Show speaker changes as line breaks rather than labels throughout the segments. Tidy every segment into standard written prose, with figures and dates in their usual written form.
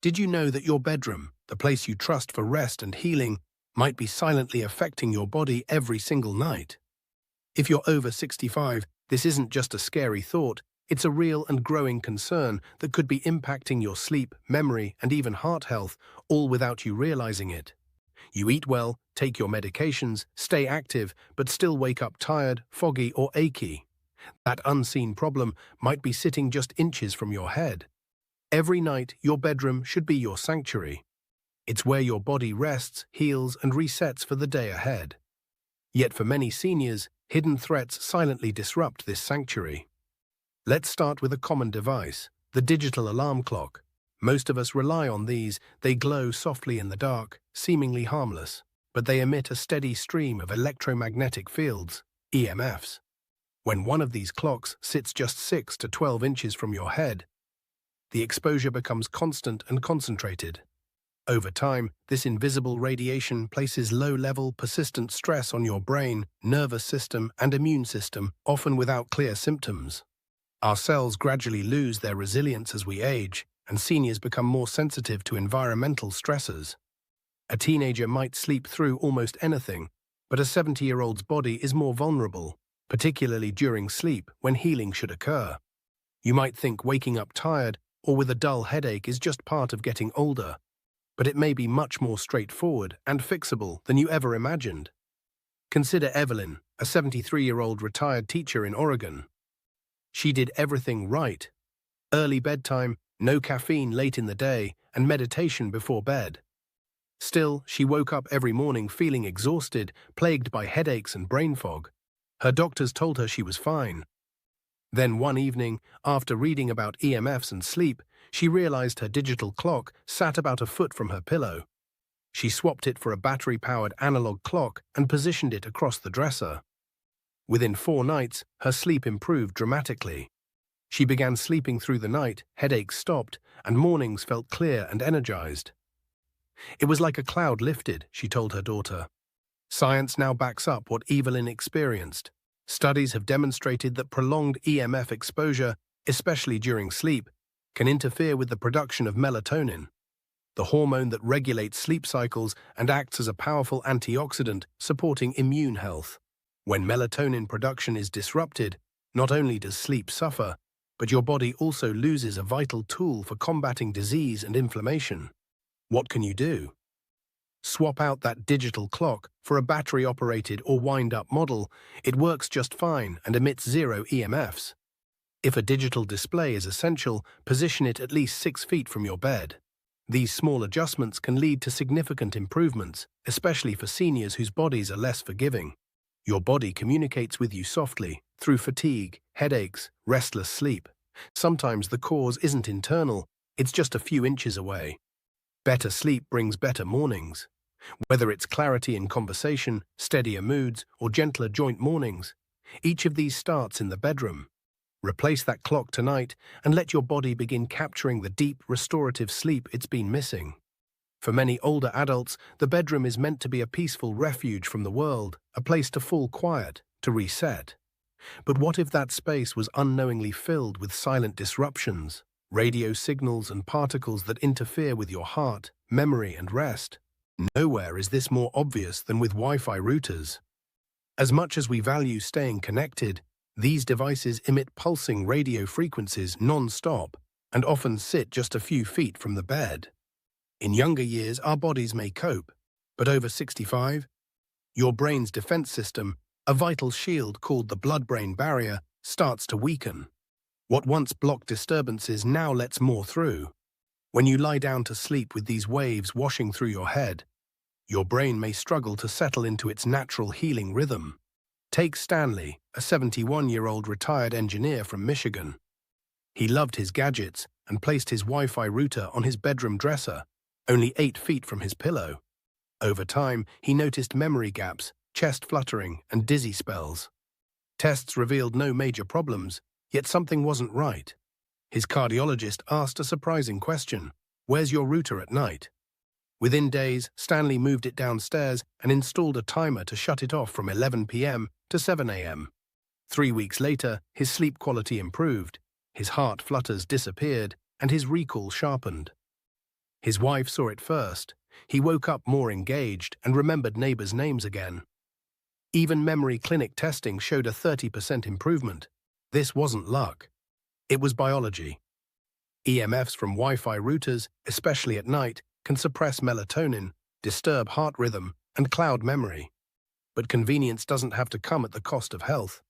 Did you know that your bedroom, the place you trust for rest and healing, might be silently affecting your body every single night? If you're over 65, this isn't just a scary thought, it's a real and growing concern that could be impacting your sleep, memory, and even heart health, all without you realizing it. You eat well, take your medications, stay active, but still wake up tired, foggy, or achy. That unseen problem might be sitting just inches from your head. Every night, your bedroom should be your sanctuary. It's where your body rests, heals, and resets for the day ahead. Yet for many seniors, hidden threats silently disrupt this sanctuary. Let's start with a common device, the digital alarm clock. Most of us rely on these. They glow softly in the dark, seemingly harmless, but they emit a steady stream of electromagnetic fields, EMFs. When one of these clocks sits just 6 to 12 inches from your head, the exposure becomes constant and concentrated. Over time, this invisible radiation places low-level, persistent stress on your brain, nervous system, and immune system, often without clear symptoms. Our cells gradually lose their resilience as we age, and seniors become more sensitive to environmental stressors. A teenager might sleep through almost anything, but a 70-year-old's body is more vulnerable, particularly during sleep when healing should occur. You might think waking up tired or with a dull headache is just part of getting older, but it may be much more straightforward and fixable than you ever imagined. Consider Evelyn, a 73-year-old retired teacher in Oregon. She did everything right. Early bedtime, no caffeine late in the day, and meditation before bed. Still, she woke up every morning feeling exhausted, plagued by headaches and brain fog. Her doctors told her she was fine. Then one evening, after reading about EMFs and sleep, she realized her digital clock sat about a foot from her pillow. She swapped it for a battery-powered analog clock and positioned it across the dresser. Within 4 nights, her sleep improved dramatically. She began sleeping through the night, headaches stopped, and mornings felt clear and energized. It was like a cloud lifted, she told her daughter. Science now backs up what Evelyn experienced. Studies have demonstrated that prolonged EMF exposure, especially during sleep, can interfere with the production of melatonin, the hormone that regulates sleep cycles and acts as a powerful antioxidant supporting immune health. When melatonin production is disrupted, not only does sleep suffer, but your body also loses a vital tool for combating disease and inflammation. What can you do? Swap out that digital clock for a battery-operated or wind-up model. It works just fine and emits 0 EMFs. If a digital display is essential, position it at least 6 feet from your bed. These small adjustments can lead to significant improvements, especially for seniors whose bodies are less forgiving. Your body communicates with you softly, through fatigue, headaches, restless sleep. Sometimes the cause isn't internal, it's just a few inches away. Better sleep brings better mornings. Whether it's clarity in conversation, steadier moods, or gentler joint mornings, each of these starts in the bedroom. Replace that clock tonight and let your body begin capturing the deep, restorative sleep it's been missing. For many older adults, the bedroom is meant to be a peaceful refuge from the world, a place to fall quiet, to reset. But what if that space was unknowingly filled with silent disruptions, radio signals and particles that interfere with your heart, memory, and rest? Nowhere is this more obvious than with Wi-Fi routers. As much as we value staying connected, these devices emit pulsing radio frequencies non-stop and often sit just a few feet from the bed. In younger years, our bodies may cope, but over 65, your brain's defense system, a vital shield called the blood-brain barrier, starts to weaken. What once blocked disturbances now lets more through. When you lie down to sleep with these waves washing through your head, your brain may struggle to settle into its natural healing rhythm. Take Stanley, a 71-year-old retired engineer from Michigan. He loved his gadgets and placed his Wi-Fi router on his bedroom dresser, only 8 feet from his pillow. Over time, he noticed memory gaps, chest fluttering, and dizzy spells. Tests revealed no major problems, yet something wasn't right. His cardiologist asked a surprising question: "Where's your router at night?" Within days, Stanley moved it downstairs and installed a timer to shut it off from 11 p.m. to 7 a.m. 3 weeks later, his sleep quality improved, his heart flutters disappeared, and his recall sharpened. His wife saw it first. He woke up more engaged and remembered neighbors' names again. Even memory clinic testing showed a 30% improvement. This wasn't luck. It was biology. EMFs from Wi-Fi routers, especially at night, can suppress melatonin, disturb heart rhythm, and cloud memory. But convenience doesn't have to come at the cost of health.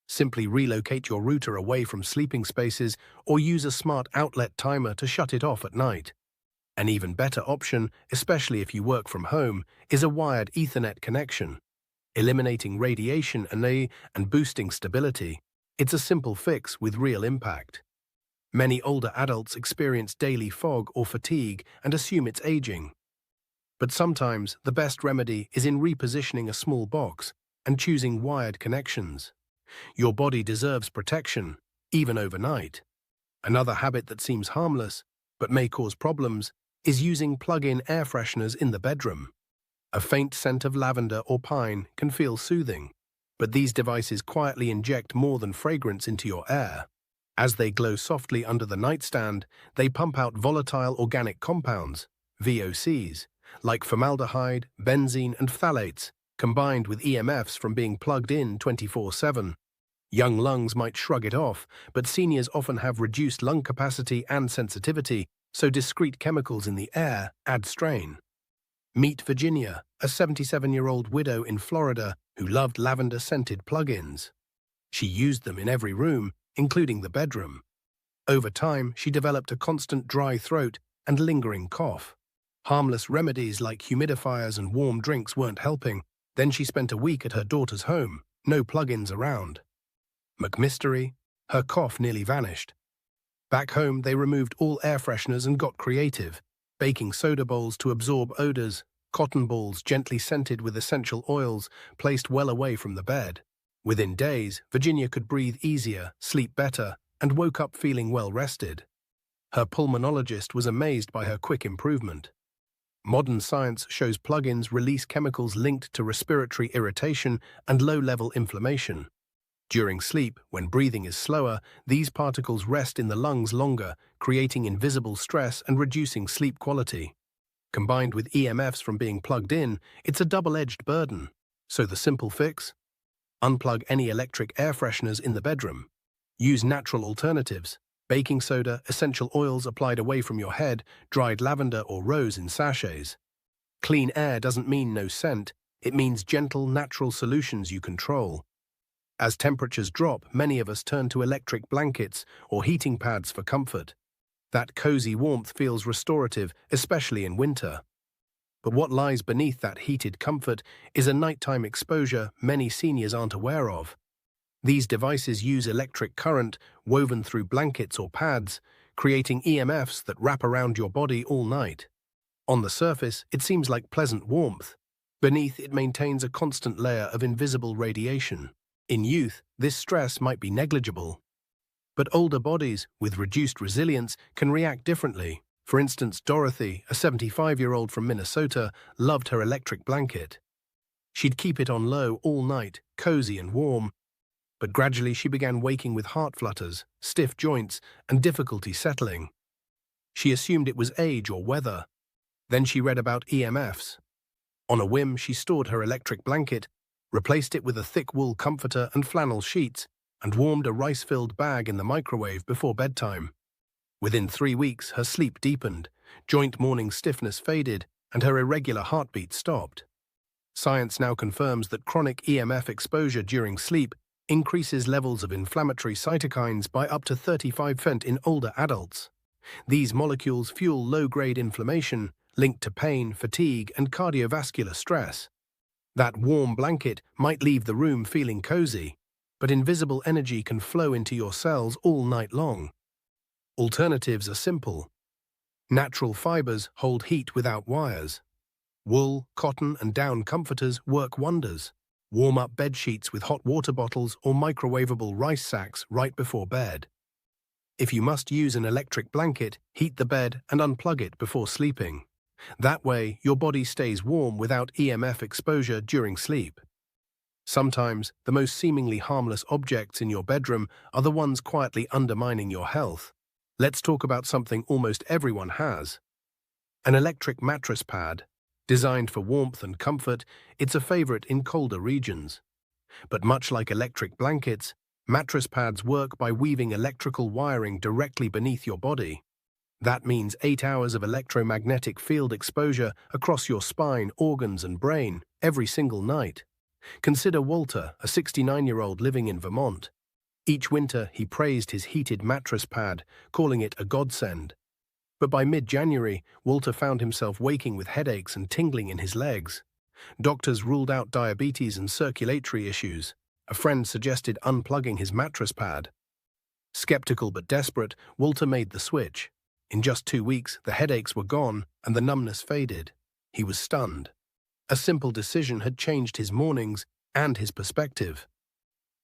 Simply relocate your router away from sleeping spaces or use a smart outlet timer to shut it off at night. An even better option, especially if you work from home, is a wired Ethernet connection. Eliminating radiation and boosting stability. It's a simple fix with real impact. Many older adults experience daily fog or fatigue and assume it's aging. But sometimes the best remedy is in repositioning a small box and choosing wired connections. Your body deserves protection, even overnight. Another habit that seems harmless, but may cause problems, is using plug-in air fresheners in the bedroom. A faint scent of lavender or pine can feel soothing, but these devices quietly inject more than fragrance into your air. As they glow softly under the nightstand, they pump out volatile organic compounds, VOCs, like formaldehyde, benzene, and phthalates, combined with EMFs from being plugged in 24/7. Young lungs might shrug it off, but seniors often have reduced lung capacity and sensitivity, so discrete chemicals in the air add strain. Meet Virginia, a 77-year-old widow in Florida who loved lavender-scented plug-ins. She used them in every room, including the bedroom. Over time, she developed a constant dry throat and lingering cough. Harmless remedies like humidifiers and warm drinks weren't helping. Then she spent a week at her daughter's home, no plug-ins around. McMystery, her cough nearly vanished. Back home, they removed all air fresheners and got creative, baking soda bowls to absorb odors, cotton balls gently scented with essential oils placed well away from the bed. Within days, Virginia could breathe easier, sleep better, and woke up feeling well rested. Her pulmonologist was amazed by her quick improvement. Modern science shows plug-ins release chemicals linked to respiratory irritation and low-level inflammation. During sleep, when breathing is slower, these particles rest in the lungs longer, creating invisible stress and reducing sleep quality. Combined with EMFs from being plugged in, it's a double-edged burden. So the simple fix? Unplug any electric air fresheners in the bedroom. Use natural alternatives. Baking soda, essential oils applied away from your head, dried lavender or rose in sachets. Clean air doesn't mean no scent. It means gentle, natural solutions you control. As temperatures drop, many of us turn to electric blankets or heating pads for comfort. That cozy warmth feels restorative, especially in winter. But what lies beneath that heated comfort is a nighttime exposure many seniors aren't aware of. These devices use electric current woven through blankets or pads, creating EMFs that wrap around your body all night. On the surface, it seems like pleasant warmth. Beneath, it maintains a constant layer of invisible radiation. In youth, this stress might be negligible. But older bodies, with reduced resilience, can react differently. For instance, Dorothy, a 75-year-old from Minnesota, loved her electric blanket. She'd keep it on low all night, cozy and warm. But gradually she began waking with heart flutters, stiff joints, and difficulty settling. She assumed it was age or weather. Then she read about EMFs. On a whim, she stored her electric blanket, replaced it with a thick wool comforter and flannel sheets, and warmed a rice-filled bag in the microwave before bedtime. Within 3 weeks, her sleep deepened, joint morning stiffness faded, and her irregular heartbeat stopped. Science now confirms that chronic EMF exposure during sleep increases levels of inflammatory cytokines by up to 35% in older adults. These molecules fuel low-grade inflammation linked to pain, fatigue, and cardiovascular stress. That warm blanket might leave the room feeling cozy, but invisible energy can flow into your cells all night long. Alternatives are simple. Natural fibers hold heat without wires. Wool, cotton, and down comforters work wonders. Warm up bed sheets with hot water bottles or microwavable rice sacks right before bed. If you must use an electric blanket, heat the bed and unplug it before sleeping. That way, your body stays warm without EMF exposure during sleep. Sometimes, the most seemingly harmless objects in your bedroom are the ones quietly undermining your health. Let's talk about something almost everyone has: An electric mattress pad, designed for warmth and comfort, it's a favorite in colder regions. But much like electric blankets, mattress pads work by weaving electrical wiring directly beneath your body. That means 8 hours of electromagnetic field exposure across your spine, organs, and brain every single night. Consider Walter, a 69-year-old living in Vermont. Each winter, he praised his heated mattress pad, calling it a godsend. But by mid-January, Walter found himself waking with headaches and tingling in his legs. Doctors ruled out diabetes and circulatory issues. A friend suggested unplugging his mattress pad. Skeptical but desperate, Walter made the switch. In just 2 weeks, the headaches were gone and the numbness faded. He was stunned. A simple decision had changed his mornings and his perspective.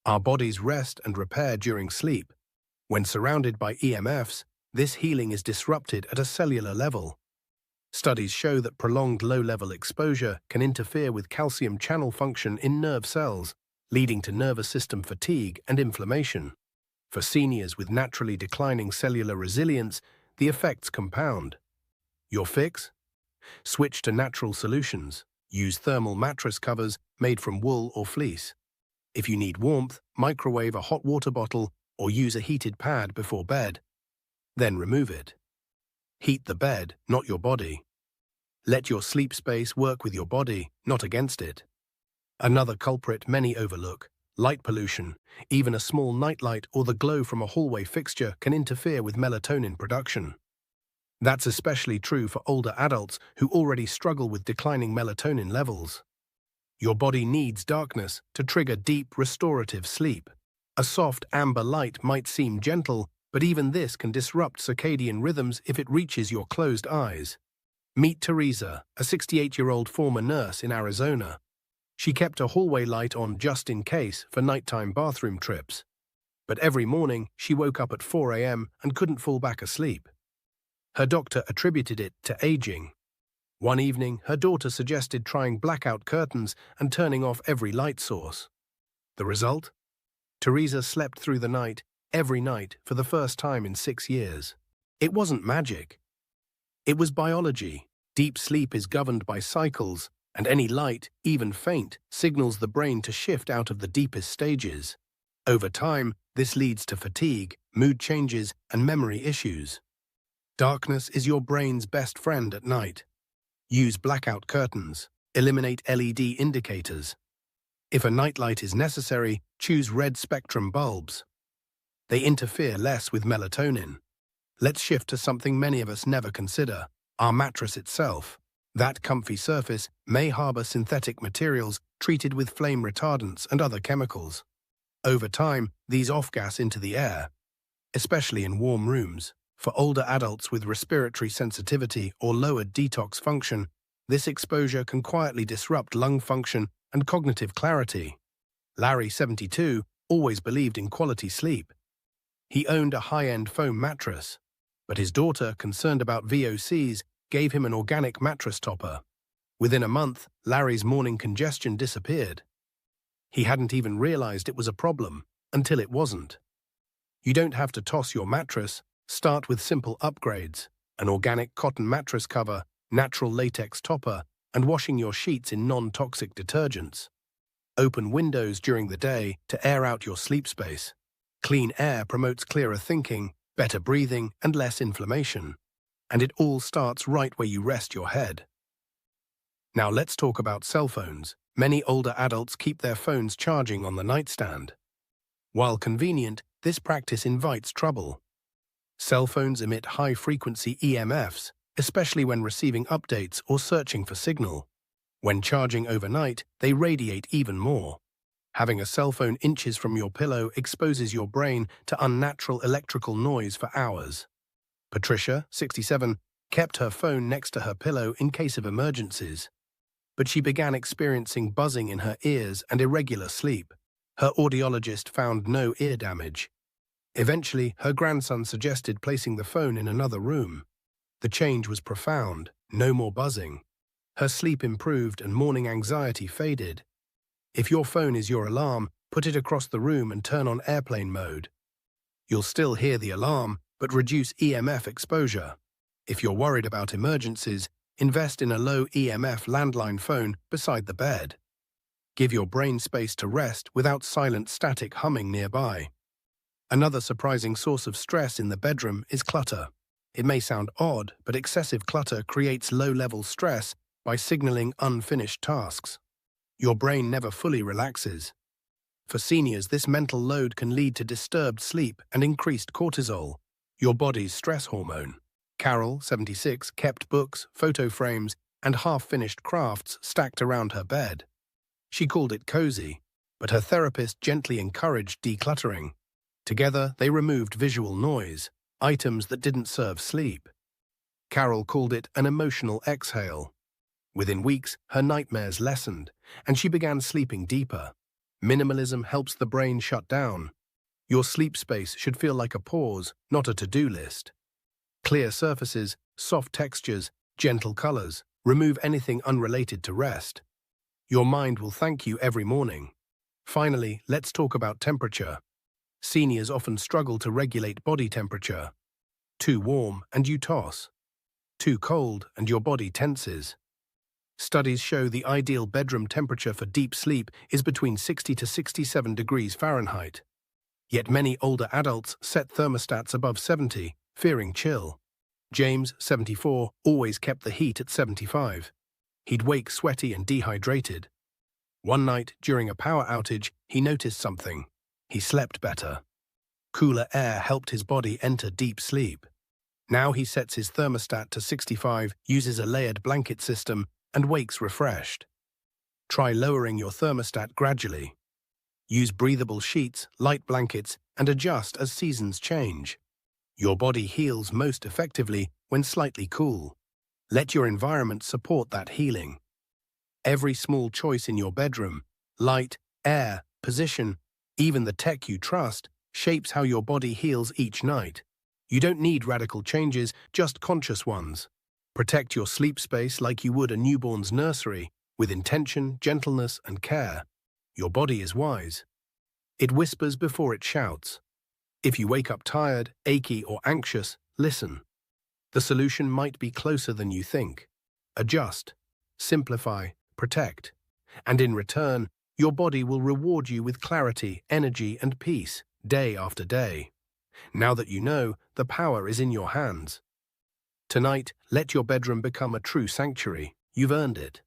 Our bodies rest and repair during sleep. When surrounded by EMFs, this healing is disrupted at a cellular level. Studies show that prolonged low-level exposure can interfere with calcium channel function in nerve cells, leading to nervous system fatigue and inflammation. For seniors with naturally declining cellular resilience, the effects compound. Your fix? Switch to natural solutions. Use thermal mattress covers made from wool or fleece. If you need warmth, microwave a hot water bottle or use a heated pad before bed. Then remove it. Heat the bed, not your body. Let your sleep space work with your body, not against it. Another culprit many overlook: light pollution. Even a small nightlight or the glow from a hallway fixture can interfere with melatonin production. That's especially true for older adults who already struggle with declining melatonin levels. Your body needs darkness to trigger deep, restorative sleep. A soft amber light might seem gentle, but even this can disrupt circadian rhythms if it reaches your closed eyes. Meet Teresa, a 68-year-old former nurse in Arizona. She kept a hallway light on just in case for nighttime bathroom trips. But every morning, she woke up at 4 a.m. and couldn't fall back asleep. Her doctor attributed it to aging. One evening, her daughter suggested trying blackout curtains and turning off every light source. The result? Teresa slept through the night, every night, for the first time in 6 years. It wasn't magic. It was biology. Deep sleep is governed by cycles, and any light, even faint, signals the brain to shift out of the deepest stages. Over time, this leads to fatigue, mood changes, and memory issues. Darkness is your brain's best friend at night. Use blackout curtains. Eliminate LED indicators. If a nightlight is necessary, choose red spectrum bulbs. They interfere less with melatonin. Let's shift to something many of us never consider: our mattress itself. That comfy surface may harbor synthetic materials treated with flame retardants and other chemicals. Over time, these off-gas into the air, especially in warm rooms. For older adults with respiratory sensitivity or lowered detox function, this exposure can quietly disrupt lung function and cognitive clarity. Larry, 72, always believed in quality sleep. He owned a high-end foam mattress, but his daughter, concerned about VOCs, gave him an organic mattress topper. Within a month, Larry's morning congestion disappeared. He hadn't even realized it was a problem until it wasn't. You don't have to toss your mattress. Start with simple upgrades: an organic cotton mattress cover, natural latex topper, and washing your sheets in non-toxic detergents. Open windows during the day to air out your sleep space. Clean air promotes clearer thinking, better breathing, and less inflammation. And it all starts right where you rest your head. Now let's talk about cell phones. Many older adults keep their phones charging on the nightstand. While convenient, this practice invites trouble. Cell phones emit high-frequency EMFs, especially when receiving updates or searching for signal. When charging overnight, they radiate even more. Having a cell phone inches from your pillow exposes your brain to unnatural electrical noise for hours. Patricia, 67, kept her phone next to her pillow in case of emergencies. But she began experiencing buzzing in her ears and irregular sleep. Her audiologist found no ear damage. Eventually, her grandson suggested placing the phone in another room. The change was profound: no more buzzing. Her sleep improved and morning anxiety faded. If your phone is your alarm, put it across the room and turn on airplane mode. You'll still hear the alarm, but reduce EMF exposure. If you're worried about emergencies, invest in a low EMF landline phone beside the bed. Give your brain space to rest without silent static humming nearby. Another surprising source of stress in the bedroom is clutter. It may sound odd, but excessive clutter creates low-level stress by signaling unfinished tasks. Your brain never fully relaxes. For seniors, this mental load can lead to disturbed sleep and increased cortisol, your body's stress hormone. Carol, 76, kept books, photo frames, and half-finished crafts stacked around her bed. She called it cozy, but her therapist gently encouraged decluttering. Together, they removed visual noise, items that didn't serve sleep. Carol called it an emotional exhale. Within weeks, her nightmares lessened, and she began sleeping deeper. Minimalism helps the brain shut down. Your sleep space should feel like a pause, not a to-do list. Clear surfaces, soft textures, gentle colors. Remove anything unrelated to rest. Your mind will thank you every morning. Finally, let's talk about temperature. Seniors often struggle to regulate body temperature. Too warm and you toss. Too cold and your body tenses. Studies show the ideal bedroom temperature for deep sleep is between 60 to 67 degrees Fahrenheit. Yet many older adults set thermostats above 70, fearing chill. James, 74, always kept the heat at 75. He'd wake sweaty and dehydrated. One night, during a power outage, he noticed something. He slept better. Cooler air helped his body enter deep sleep. Now he sets his thermostat to 65, uses a layered blanket system, and wakes refreshed. Try lowering your thermostat gradually. Use breathable sheets, light blankets, and adjust as seasons change. Your body heals most effectively when slightly cool. Let your environment support that healing. Every small choice in your bedroom, light, air, position, even the tech you trust, shapes how your body heals each night. You don't need radical changes, just conscious ones. Protect your sleep space like you would a newborn's nursery, with intention, gentleness, and care. Your body is wise. It whispers before it shouts. If you wake up tired, achy, or anxious, listen. The solution might be closer than you think. Adjust, simplify, protect. And in return, your body will reward you with clarity, energy, and peace, day after day. Now that you know, the power is in your hands. Tonight, let your bedroom become a true sanctuary. You've earned it.